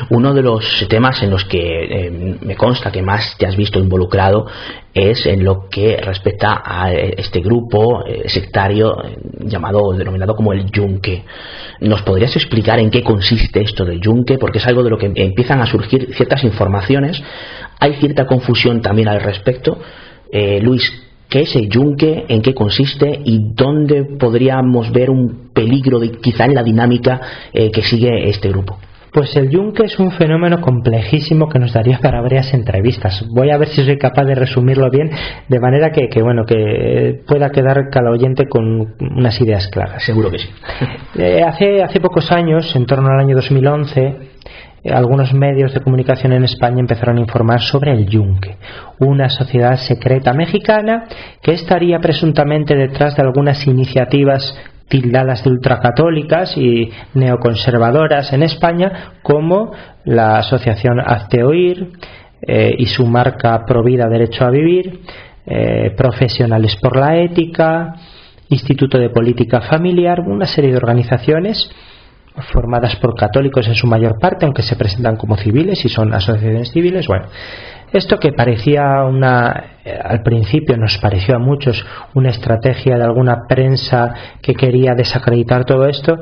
Uno de los temas en los que me consta que más te has visto involucrado es en lo que respecta a este grupo sectario denominado como el Yunque. ¿Nos podrías explicar en qué consiste esto del Yunque? Porque es algo de lo que empiezan a surgir ciertas informaciones. Hay cierta confusión también al respecto. Luis, ¿qué es el Yunque? ¿En qué consiste? ¿Y dónde podríamos ver un peligro quizá en la dinámica que sigue este grupo? Pues el Yunque es un fenómeno complejísimo que nos daría para varias entrevistas. Voy a ver si soy capaz de resumirlo bien, de manera que pueda quedar cada oyente con unas ideas claras. Seguro que sí. Hace pocos años, en torno al año 2011, algunos medios de comunicación en España empezaron a informar sobre el Yunque, una sociedad secreta mexicana que estaría presuntamente detrás de algunas iniciativas tildadas de ultracatólicas y neoconservadoras en España, como la asociación Hazte Oír y su marca Provida Derecho a Vivir, Profesionales por la Ética, Instituto de Política Familiar, una serie de organizaciones formadas por católicos en su mayor parte, aunque se presentan como civiles y son asociaciones civiles. Bueno, esto que parecía al principio nos pareció a muchos una estrategia de alguna prensa que quería desacreditar todo esto,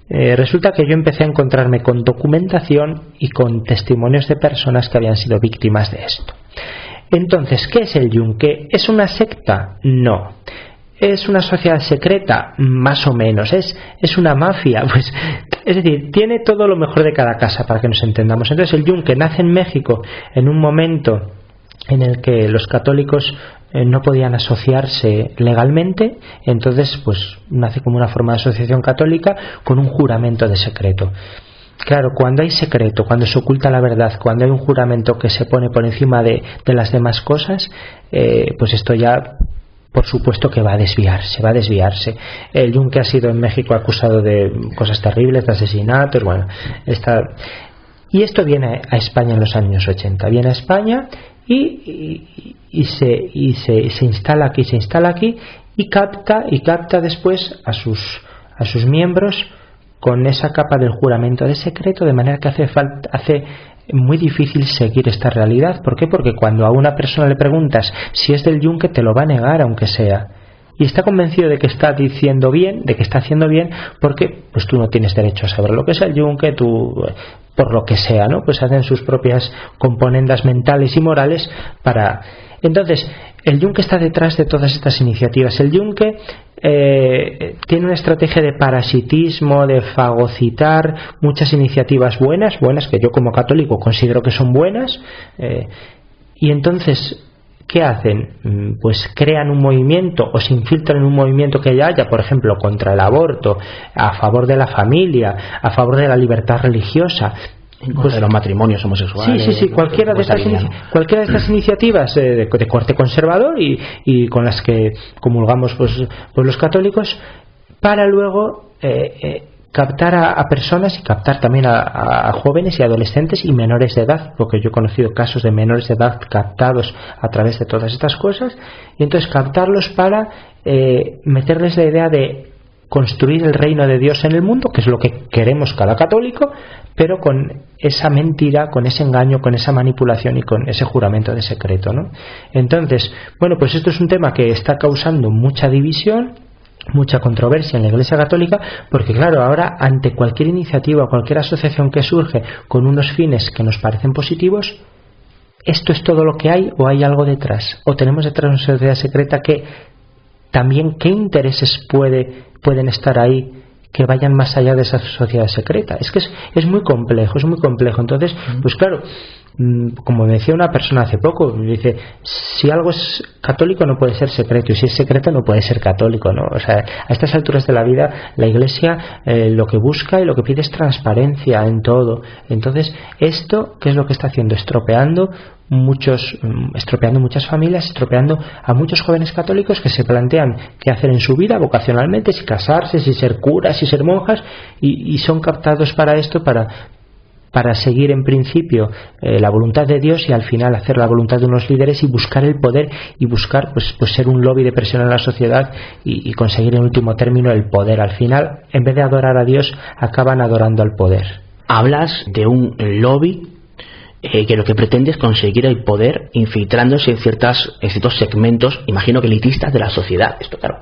resulta que yo empecé a encontrarme con documentación y con testimonios de personas que habían sido víctimas de esto. Entonces, ¿qué es el Yunque? ¿Es una secta? No. ¿Es una sociedad secreta? Más o menos. ¿Es una mafia? Pues, es decir, tiene todo lo mejor de cada casa, para que nos entendamos. Entonces el Yunque nace en México en un momento en el que los católicos no podían asociarse legalmente. Entonces pues nace como una forma de asociación católica con un juramento de secreto. Claro, cuando hay secreto, cuando se oculta la verdad, cuando hay un juramento que se pone por encima de las demás cosas, pues esto ya por supuesto que va a desviarse. El Yunque ha sido en México acusado de cosas terribles, de asesinatos, y esto viene a España en los años 80. Viene a España y se instala aquí y capta después a sus miembros con esa capa del juramento de secreto, de manera que hace muy difícil seguir esta realidad. ¿Por qué? Porque cuando a una persona le preguntas si es del Yunque, te lo va a negar, aunque sea, y está convencido de que está diciendo bien, de que está haciendo bien, porque pues tú no tienes derecho a saber lo que es el Yunque, tú por lo que sea, ¿no? Pues hacen sus propias componendas mentales y morales para... Entonces el Yunque está detrás de todas estas iniciativas. El Yunque tiene una estrategia de parasitismo, de fagocitar muchas iniciativas buenas que yo como católico considero que son buenas, y entonces ¿qué hacen? Pues crean un movimiento o se infiltran en un movimiento que ya haya, por ejemplo, contra el aborto, a favor de la familia, a favor de la libertad religiosa, de los matrimonios homosexuales. Sí, cualquiera de estas iniciativas de corte conservador y con las que comulgamos pues los católicos, para luego captar a personas y captar también a jóvenes y adolescentes y menores de edad, porque yo he conocido casos de menores de edad captados a través de todas estas cosas, y entonces captarlos para meterles la idea de construir el reino de Dios en el mundo, que es lo que queremos cada católico, pero con esa mentira, con ese engaño, con esa manipulación y con ese juramento de secreto, ¿no? Entonces, bueno, pues esto es un tema que está causando mucha división, mucha controversia en la Iglesia Católica, porque claro, ahora ante cualquier iniciativa, cualquier asociación que surge con unos fines que nos parecen positivos, ¿esto es todo lo que hay o hay algo detrás? ¿O tenemos detrás una sociedad secreta que también qué intereses pueden estar ahí que vayan más allá de esa sociedad secreta? Es que es muy complejo. Entonces, pues claro, como me decía una persona hace poco, me dice, si algo es católico no puede ser secreto, y si es secreto no puede ser católico, ¿no? O sea, a estas alturas de la vida la Iglesia lo que busca y lo que pide es transparencia en todo. Entonces, esto, ¿qué es lo que está haciendo? Estropeando muchas familias, estropeando a muchos jóvenes católicos que se plantean qué hacer en su vida vocacionalmente, si casarse, si ser curas, si ser monjas, y son captados para esto, para seguir en principio la voluntad de Dios y al final hacer la voluntad de unos líderes y buscar el poder y buscar pues ser un lobby de presión en la sociedad y conseguir en último término el poder. Al final, en vez de adorar a Dios, acaban adorando al poder. hablas de un lobby que lo que pretende es conseguir el poder infiltrándose en ciertos segmentos, imagino que elitistas de la sociedad. Esto, claro,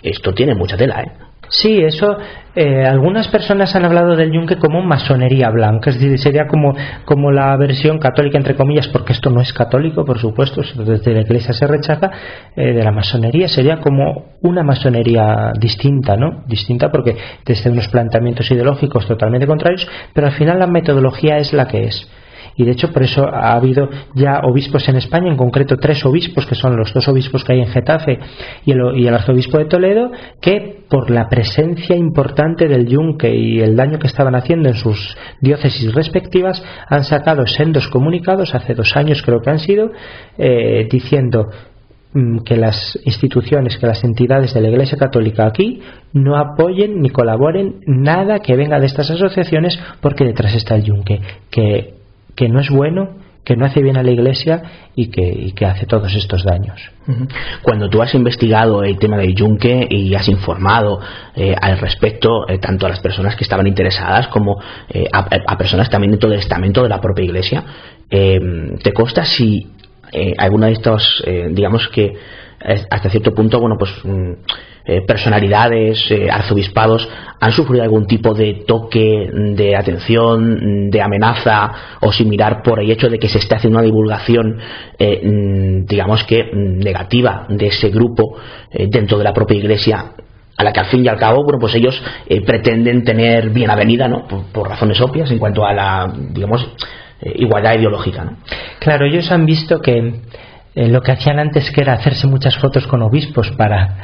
esto tiene mucha tela, ¿eh? Sí, eso. Algunas personas han hablado del yunque como masonería blanca, es decir, sería como la versión católica, entre comillas, porque esto no es católico, por supuesto, desde la Iglesia se rechaza, de la masonería. Sería como una masonería distinta, ¿no? Distinta porque desde unos planteamientos ideológicos totalmente contrarios, pero al final la metodología es la que es. Y de hecho por eso ha habido ya obispos en España, en concreto 3 obispos, que son los 2 obispos que hay en Getafe y el arzobispo de Toledo, que por la presencia importante del yunque y el daño que estaban haciendo en sus diócesis respectivas, han sacado sendos comunicados, hace 2 años creo que han sido, diciendo que las instituciones, que las entidades de la Iglesia Católica aquí no apoyen ni colaboren nada que venga de estas asociaciones, porque detrás está el yunque, que no es bueno, que no hace bien a la Iglesia y que hace todos estos daños. Cuando tú has investigado el tema del yunque y has informado al respecto, tanto a las personas que estaban interesadas como a personas también dentro del estamento de la propia Iglesia, ¿te consta si alguna de estos, digamos que hasta cierto punto, bueno, pues personalidades, arzobispados, han sufrido algún tipo de toque, de atención, de amenaza o similar por el hecho de que se esté haciendo una divulgación, digamos que negativa de ese grupo dentro de la propia Iglesia, a la que al fin y al cabo, bueno, pues ellos pretenden tener bien avenida, ¿no? Por razones obvias en cuanto a la, digamos, igualdad ideológica, ¿no? Claro, ellos han visto que lo que hacían antes, que era hacerse muchas fotos con obispos para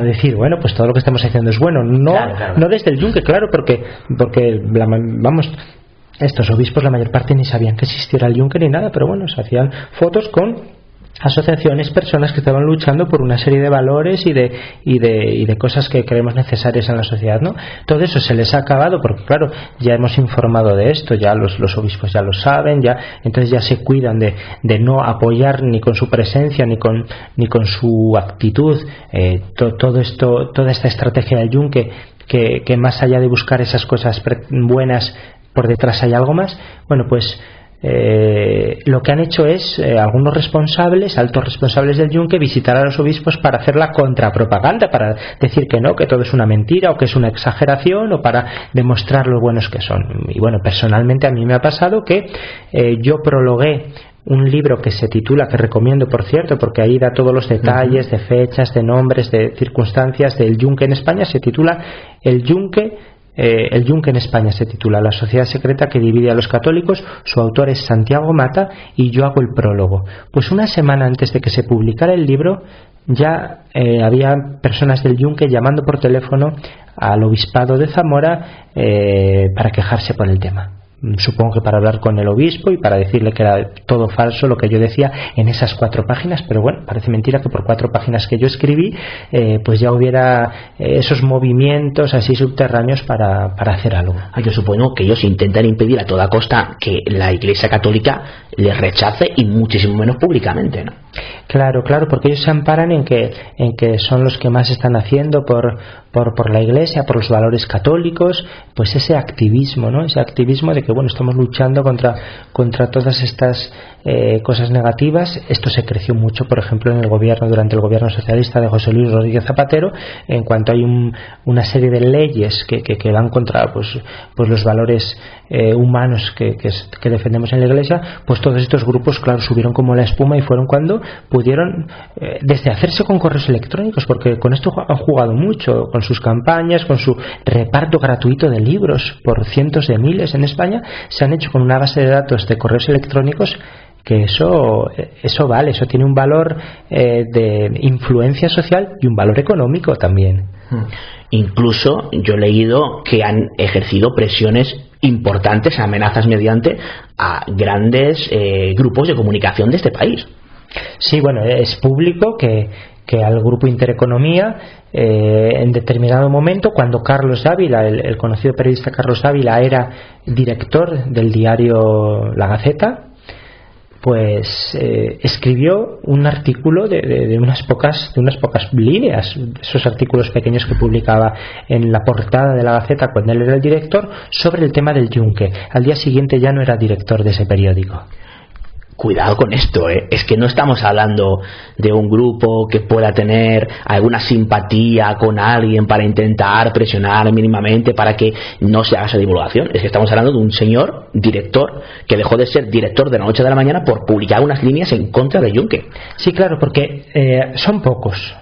decir, bueno, pues todo lo que estamos haciendo es bueno, no desde el yunque, claro, porque vamos, estos obispos la mayor parte ni sabían que existiera el yunque ni nada, pero bueno, se hacían fotos con asociaciones, personas que estaban luchando por una serie de valores y de cosas que creemos necesarias en la sociedad, ¿no? Todo eso se les ha acabado porque, claro, ya hemos informado de esto, ya los obispos ya lo saben, ya entonces ya se cuidan de no apoyar ni con su presencia ni con su actitud todo esto, toda esta estrategia del yunque, que más allá de buscar esas cosas buenas, por detrás hay algo más. Bueno, pues lo que han hecho es algunos responsables, altos responsables del yunque, visitar a los obispos para hacer la contrapropaganda, para decir que no, que todo es una mentira o que es una exageración, o para demostrar lo buenos que son. Y bueno, personalmente a mí me ha pasado que yo prologué un libro que se titula, que recomiendo por cierto, porque ahí da todos los detalles de fechas, de nombres, de circunstancias del yunque en España. Se titula El yunque en España, se titula La sociedad secreta que divide a los católicos. Su autor es Santiago Mata y yo hago el prólogo. Pues una semana antes de que se publicara el libro ya había personas del yunque llamando por teléfono al obispado de Zamora para quejarse por el tema. Supongo que para hablar con el obispo y para decirle que era todo falso lo que yo decía en esas 4 páginas, pero bueno, parece mentira que por 4 páginas que yo escribí pues ya hubiera esos movimientos así subterráneos para hacer algo. Yo supongo que ellos intentan impedir a toda costa que la Iglesia Católica les rechace, y muchísimo menos públicamente, ¿no? Claro, porque ellos se amparan en que son los que más están haciendo por la Iglesia, por los valores católicos, pues ese activismo, ¿no? Ese activismo de que, bueno, estamos luchando contra todas estas cosas negativas. Esto se creció mucho, por ejemplo, durante el gobierno socialista de José Luis Rodríguez Zapatero, en cuanto hay una serie de leyes que van contra pues los valores humanos que defendemos en la Iglesia. Pues todos estos grupos, claro, subieron como la espuma, y fueron cuando pudieron desde hacerse con correos electrónicos, porque con esto han jugado mucho, con sus campañas, con su reparto gratuito de libros por cientos de miles en España. Se han hecho con una base de datos de correos electrónicos, que eso vale, eso tiene un valor de influencia social y un valor económico también. Incluso yo he leído que han ejercido presiones importantes, amenazas mediante a grandes grupos de comunicación de este país. Sí, bueno, es público que al grupo Intereconomía en determinado momento, cuando Carlos Dávila, el conocido periodista Carlos Dávila, era director del diario La Gaceta, pues escribió un artículo de unas pocas líneas, esos artículos pequeños que publicaba en la portada de la Gaceta cuando él era el director, sobre el tema del yunque. Al día siguiente ya no era director de ese periódico. Cuidado con esto, es que no estamos hablando de un grupo que pueda tener alguna simpatía con alguien para intentar presionar mínimamente para que no se haga esa divulgación. Es que estamos hablando de un señor director que dejó de ser director de la noche a la mañana por publicar unas líneas en contra de Juncker. Sí, claro, porque son pocos,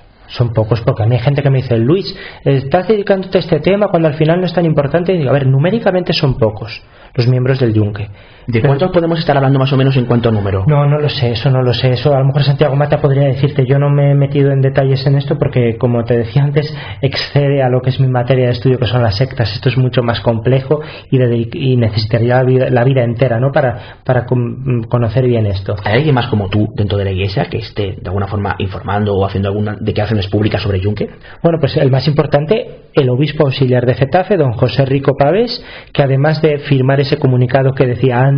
porque a mí hay gente que me dice: Luis, estás dedicándote a este tema cuando al final no es tan importante. Y digo, a ver, numéricamente son pocos los miembros del yunque. ¿De cuántos podemos estar hablando más o menos en cuanto a número? No lo sé, eso a lo mejor Santiago Mata podría decirte. Yo no me he metido en detalles en esto porque, como te decía antes, excede a lo que es mi materia de estudio, que son las sectas. Esto es mucho más complejo y necesitaría la vida entera, ¿no?, para conocer bien esto. ¿Hay alguien más como tú dentro de la Iglesia que esté de alguna forma informando o haciendo algunas declaraciones públicas sobre Juncker? Bueno, pues el más importante, el obispo auxiliar de Getafe, don José Rico Pavés, que además de firmar ese comunicado que decía antes,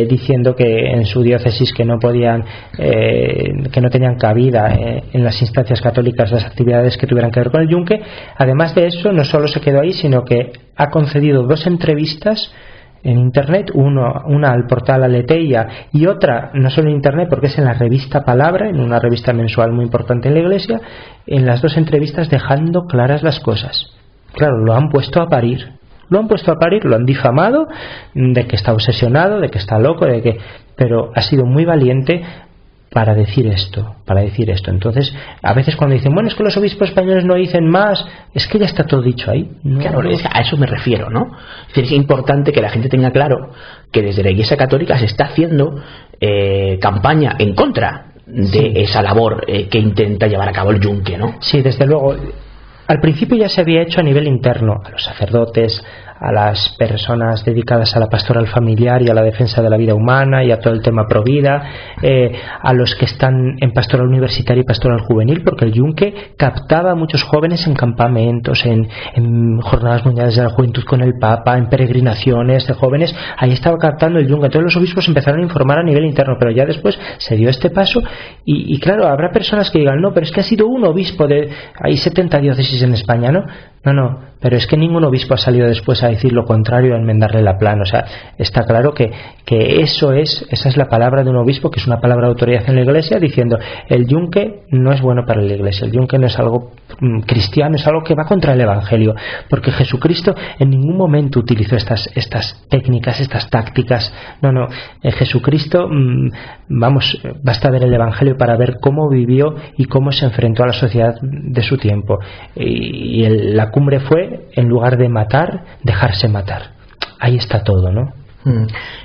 diciendo que en su diócesis que no podían, que no tenían cabida en las instancias católicas las actividades que tuvieran que ver con el yunque, además de eso no solo se quedó ahí, sino que ha concedido 2 entrevistas en internet, una al portal Aleteia y otra no solo en internet, porque es en la revista Palabra, en una revista mensual muy importante en la Iglesia. En las 2 entrevistas dejando claras las cosas. Claro, lo han puesto a parir, lo han difamado de que está obsesionado, de que está loco, pero ha sido muy valiente para decir esto. Entonces, a veces cuando dicen, bueno, es que los obispos españoles no dicen más, es que ya está todo dicho ahí. Claro, a eso me refiero, ¿no? Es importante que la gente tenga claro que desde la Iglesia Católica se está haciendo campaña en contra de esa labor que intenta llevar a cabo el yunque, ¿no? Sí, desde luego. Al principio ya se había hecho a nivel interno, a los sacerdotes, a las personas dedicadas a la pastoral familiar y a la defensa de la vida humana y a todo el tema provida, a los que están en pastoral universitaria y pastoral juvenil, porque el yunque captaba a muchos jóvenes en campamentos, en jornadas mundiales de la juventud con el Papa, en peregrinaciones de jóvenes. Ahí estaba captando el yunque. Entonces los obispos empezaron a informar a nivel interno, pero ya después se dio este paso y claro, habrá personas que digan, no, pero es que ha sido un obispo hay 70 diócesis en España, ¿no? No, pero es que ningún obispo ha salido después a decir lo contrario, a enmendarle la plana. O sea, está claro que esa es la palabra de un obispo, que es una palabra de autoridad en la Iglesia, diciendo el yunque no es bueno para la Iglesia, el yunque no es algo cristiano, es algo que va contra el Evangelio, porque Jesucristo en ningún momento utilizó estas técnicas, estas tácticas. No, Jesucristo, basta ver el Evangelio para ver cómo vivió y cómo se enfrentó a la sociedad de su tiempo, y la cumbre fue, en lugar de matar, dejarse matar. Ahí está todo, ¿no?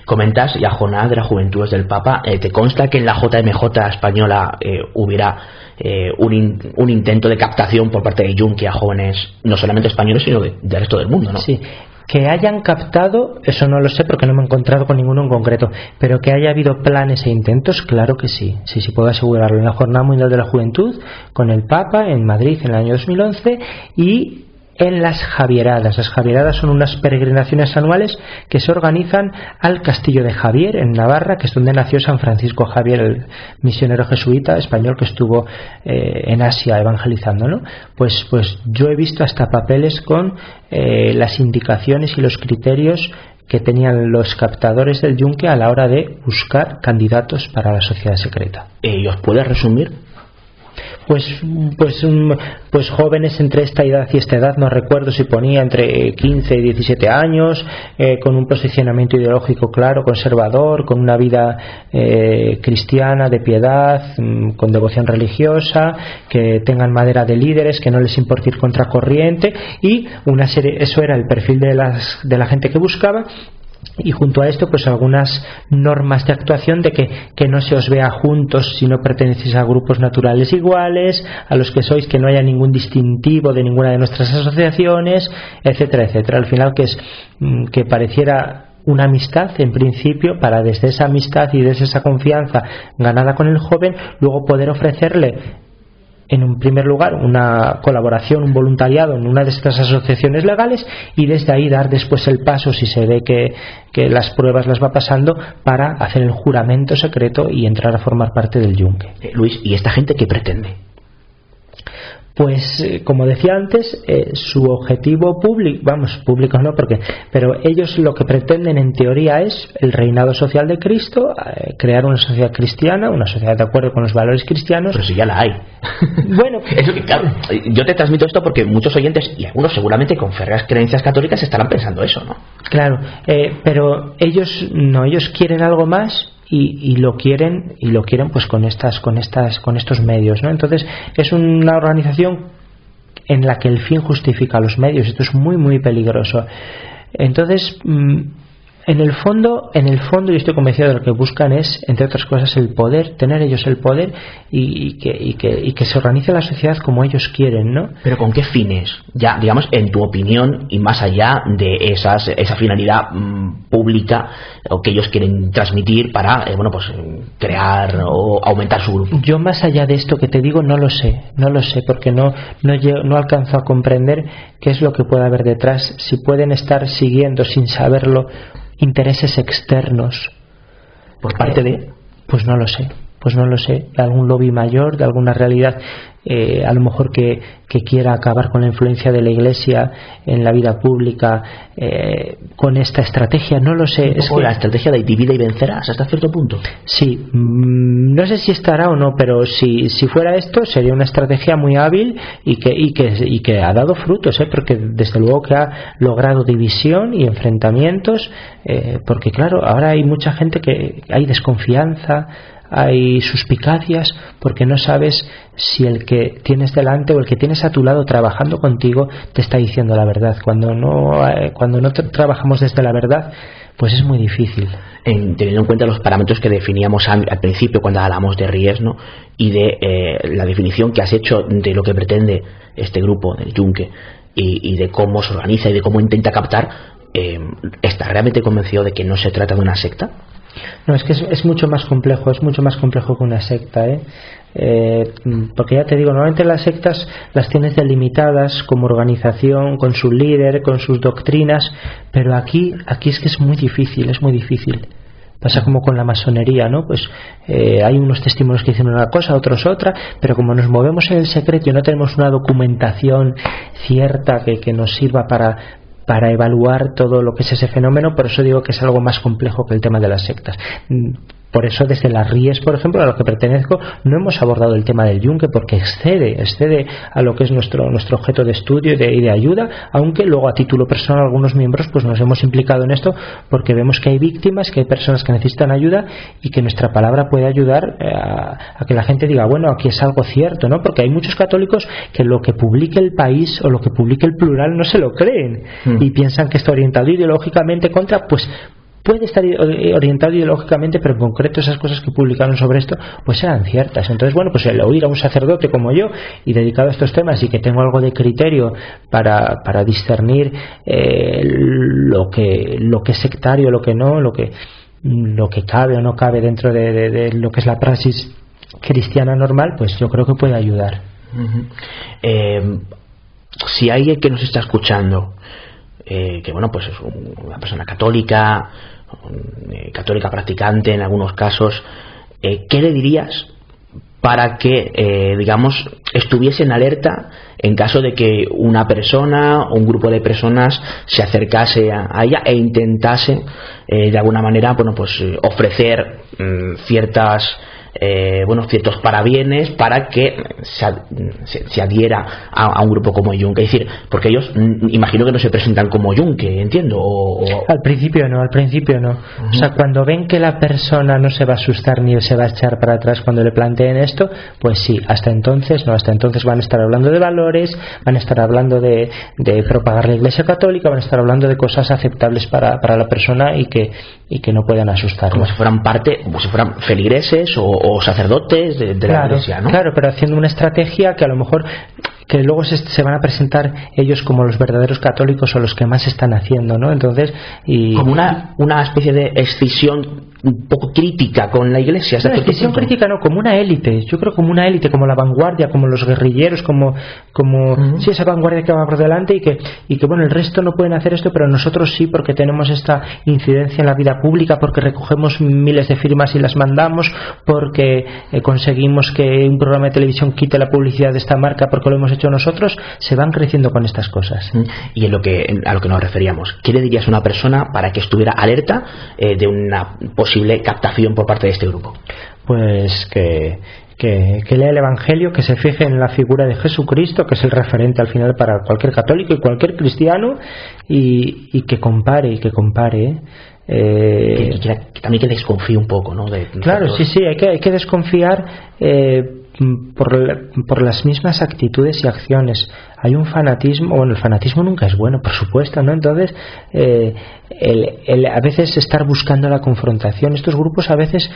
Comentas la jornada de las juventudes del Papa. ¿Te consta que en la JMJ española hubiera un intento de captación por parte de Juncker a jóvenes no solamente españoles sino del resto del mundo, ¿no? Sí. Que hayan captado, eso no lo sé porque no me he encontrado con ninguno en concreto, pero que haya habido planes e intentos, claro que sí. Sí, puedo asegurarlo. En la Jornada Mundial de la Juventud, con el Papa, en Madrid, en el año 2011, y en las Javieradas. Las Javieradas son unas peregrinaciones anuales que se organizan al Castillo de Javier, en Navarra, que es donde nació San Francisco Javier, el misionero jesuita español que estuvo en Asia evangelizando, ¿no? Pues yo he visto hasta papeles con las indicaciones y los criterios que tenían los captadores del yunque a la hora de buscar candidatos para la sociedad secreta. ¿Y os puedes resumir? Pues jóvenes entre esta edad y esta edad, no recuerdo si ponía entre 15 y 17 años, con un posicionamiento ideológico claro, conservador, con una vida cristiana, de piedad, con devoción religiosa, que tengan madera de líderes, que no les importe ir contracorriente, y una serie, eso era el perfil de la gente que buscaba. Y junto a esto, pues algunas normas de actuación de que no se os vea juntos si no pertenecéis a grupos naturales iguales, a los que sois, que no haya ningún distintivo de ninguna de nuestras asociaciones, etcétera, etcétera. Al final, que pareciera una amistad en principio, para desde esa amistad y desde esa confianza ganada con el joven, luego poder ofrecerle en un primer lugar una colaboración, un voluntariado en una de estas asociaciones legales, y desde ahí dar después el paso, si se ve que las pruebas las va pasando, para hacer el juramento secreto y entrar a formar parte del yunque. Luis, ¿y esta gente qué pretende? Pues como decía antes, su objetivo público no, pero ellos lo que pretenden en teoría es el reinado social de Cristo, crear una sociedad cristiana, una sociedad de acuerdo con los valores cristianos. Pero si ya la hay. Bueno, eso que, claro, yo te transmito esto porque muchos oyentes, y algunos seguramente con férreas creencias católicas, estarán pensando eso, ¿no? Claro, pero ellos quieren algo más. Y lo quieren pues con estos medios, ¿no? Entonces es una organización en la que el fin justifica los medios. Esto es muy muy peligroso. Entonces en el fondo yo estoy convencido de lo que buscan es, entre otras cosas, el poder, tener ellos el poder y que se organice la sociedad como ellos quieren, ¿no? Pero ¿con qué fines? Ya, digamos, en tu opinión, y más allá de esa finalidad pública o que ellos quieren transmitir para, crear o aumentar su grupo. Yo, más allá de esto que te digo, no lo sé, porque no alcanzo a comprender qué es lo que puede haber detrás, si pueden estar siguiendo sin saberlo intereses externos por parte de, pues no lo sé, de algún lobby mayor, de alguna realidad a lo mejor que quiera acabar con la influencia de la Iglesia en la vida pública con esta estrategia, no lo sé. Es que la estrategia de divide y vencerás hasta cierto punto. Sí, no sé si estará o no, pero si fuera esto sería una estrategia muy hábil y que ha dado frutos, porque desde luego que ha logrado división y enfrentamientos, porque claro, ahora hay mucha gente que hay desconfianza, hay suspicacias, porque no sabes si el que tienes delante o el que tienes a tu lado trabajando contigo te está diciendo la verdad. Cuando no trabajamos desde la verdad, pues es muy difícil. Teniendo en cuenta los parámetros que definíamos al principio cuando hablamos de Ries, ¿no? Y de la definición que has hecho de lo que pretende este grupo del Yunque y de cómo se organiza y de cómo intenta captar, ¿estás realmente convencido de que no se trata de una secta? No, es que es mucho más complejo que una secta, porque ya te digo, normalmente las sectas las tienes delimitadas como organización, con su líder, con sus doctrinas, pero aquí es que es muy difícil. Pasa como con la masonería, ¿no? Pues hay unos testimonios que dicen una cosa, otros otra, pero como nos movemos en el secreto y no tenemos una documentación cierta que nos sirva para evaluar todo lo que es ese fenómeno, por eso digo que es algo más complejo que el tema de las sectas. Por eso desde las Ries, por ejemplo, a lo que pertenezco, no hemos abordado el tema del Yunque, porque excede a lo que es nuestro objeto de estudio y de ayuda, aunque luego a título personal algunos miembros pues nos hemos implicado en esto porque vemos que hay víctimas, que hay personas que necesitan ayuda y que nuestra palabra puede ayudar a que la gente diga, bueno, aquí es algo cierto, ¿no? Porque hay muchos católicos que lo que publique El País o lo que publique El Plural no se lo creen y piensan que está orientado ideológicamente contra, pues puede estar orientado ideológicamente, pero en concreto esas cosas que publicaron sobre esto pues eran ciertas. Entonces, bueno, pues el oír a un sacerdote como yo y dedicado a estos temas y que tengo algo de criterio para discernir lo que es sectario, lo que no, lo que cabe o no cabe dentro de lo que es la praxis cristiana normal, pues yo creo que puede ayudar. Si alguien que nos está escuchando que bueno, pues es una persona católica practicante en algunos casos, ¿qué le dirías para que digamos estuviese en alerta en caso de que una persona o un grupo de personas se acercase a ella e intentase de alguna manera, bueno, pues ofrecer ciertos parabienes para que se adhiera a un grupo como Yunque? Es decir, porque ellos imagino que no se presentan como Yunque, entiendo. Al principio no. O sea, cuando ven que la persona no se va a asustar ni se va a echar para atrás cuando le planteen esto, pues sí, hasta entonces van a estar hablando de valores, van a estar hablando de propagar la Iglesia Católica, van a estar hablando de cosas aceptables para la persona y que no puedan asustar. Como si fueran feligreses o sacerdotes de la Iglesia, ¿no? Claro, pero haciendo una estrategia que a lo mejor que luego se van a presentar ellos como los verdaderos católicos o los que más están haciendo, ¿no? Entonces, como una especie de escisión un poco crítica con la Iglesia. Una escisión crítica, no, como una élite. Yo creo como una élite, como la vanguardia, como los guerrilleros, como sí, esa vanguardia que va por delante y que bueno, el resto no pueden hacer esto, pero nosotros sí, porque tenemos esta incidencia en la vida pública, porque recogemos miles de firmas y las mandamos, porque conseguimos que un programa de televisión quite la publicidad de esta marca porque lo hemos hecho nosotros. Se van creciendo con estas cosas. Y a lo que nos referíamos, ¿qué le dirías a una persona para que estuviera alerta de una posible captación por parte de este grupo? Pues que lea el Evangelio, que se fije en la figura de Jesucristo, que es el referente al final para cualquier católico y cualquier cristiano, y que compare, que también que desconfíe un poco, ¿no? Claro, sí, hay que desconfiar por las mismas actitudes y acciones. Hay un fanatismo, bueno, el fanatismo nunca es bueno, por supuesto, ¿no? Entonces, a veces estar buscando la confrontación, estos grupos a veces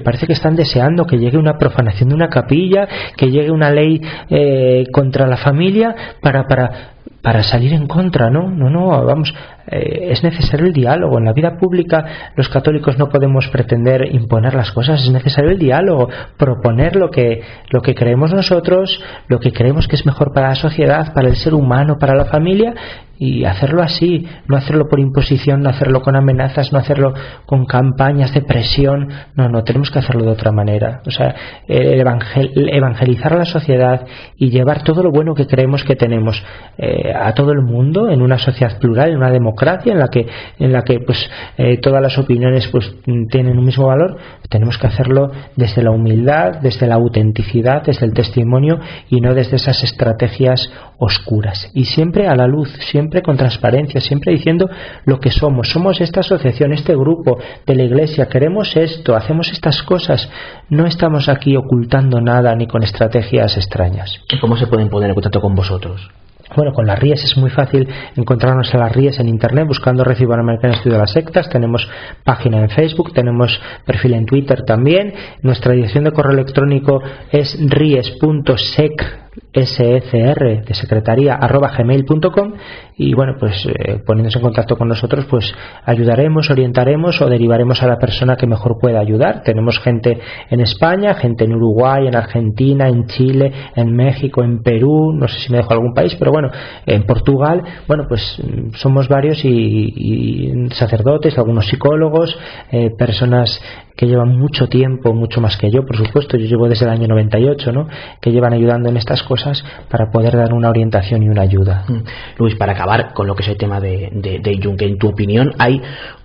parece que están deseando que llegue una profanación de una capilla, que llegue una ley contra la familia para salir en contra, no, vamos, es necesario el diálogo. En la vida pública los católicos no podemos pretender imponer las cosas, es necesario el diálogo, proponer lo que creemos nosotros, lo que creemos que es mejor para la sociedad, para el ser humano, para la familia, y hacerlo así, no hacerlo por imposición, no hacerlo con amenazas, no hacerlo con campañas de presión, no, tenemos que hacerlo de otra manera. O sea, evangelizar a la sociedad y llevar todo lo bueno que creemos que tenemos a todo el mundo, en una sociedad plural, en una democracia en la que pues todas las opiniones pues tienen un mismo valor. Tenemos que hacerlo desde la humildad, desde la autenticidad, desde el testimonio, y no desde esas estrategias oscuras, y siempre a la luz, siempre con transparencia, siempre diciendo lo que somos esta asociación, este grupo de la Iglesia, queremos esto, hacemos estas cosas, no estamos aquí ocultando nada ni con estrategias extrañas. ¿Cómo se pueden poner en contacto con vosotros? Bueno, con las Ries es muy fácil encontrarnos a las Ries en internet buscando Red Iberoamericana Estudio de las Sectas. Tenemos página en Facebook, tenemos perfil en Twitter también. Nuestra dirección de correo electrónico es ries.sec SECR de secretaría @gmail.com, y bueno, pues poniéndose en contacto con nosotros, pues ayudaremos, orientaremos o derivaremos a la persona que mejor pueda ayudar. Tenemos gente en España, gente en Uruguay, en Argentina, en Chile, en México, en Perú, no sé si me dejo algún país, pero bueno, en Portugal. Bueno, pues somos varios, y sacerdotes, algunos psicólogos, personas que llevan mucho tiempo, mucho más que yo, por supuesto. Yo llevo desde el año 98, ¿no?, que llevan ayudando en estas cosas para poder dar una orientación y una ayuda. Luis, para acabar con lo que es el tema de Jung, en tu opinión, ¿hay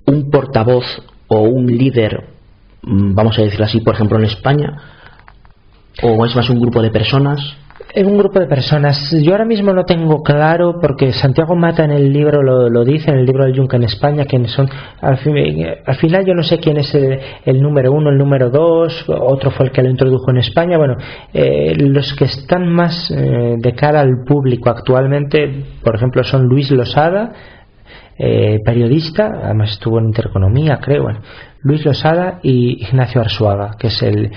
un portavoz o un líder, vamos a decirlo así, por ejemplo en España, o es más un grupo de personas? Es un grupo de personas. Yo ahora mismo no tengo claro, porque Santiago Mata en el libro lo dice, en el libro del Jung en España, quiénes son. Al final yo no sé quién es el número 1, el número 2, otro fue el que lo introdujo en España. Bueno, los que están más de cara al público actualmente, por ejemplo, son Luis Losada, periodista, además estuvo en Intereconomía, creo. Bueno, Luis Losada y Ignacio Arzuaga, que es el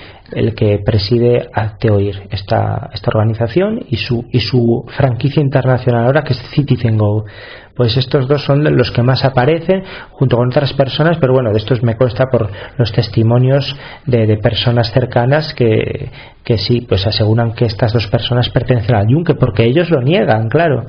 que preside Hazte Oír, esta organización, y su franquicia internacional ahora, que es Citizen Go. Pues estos dos son los que más aparecen, junto con otras personas, pero bueno, de estos me consta por los testimonios de personas cercanas que sí, pues aseguran que estas dos personas pertenecen al Yunque, porque ellos lo niegan, claro.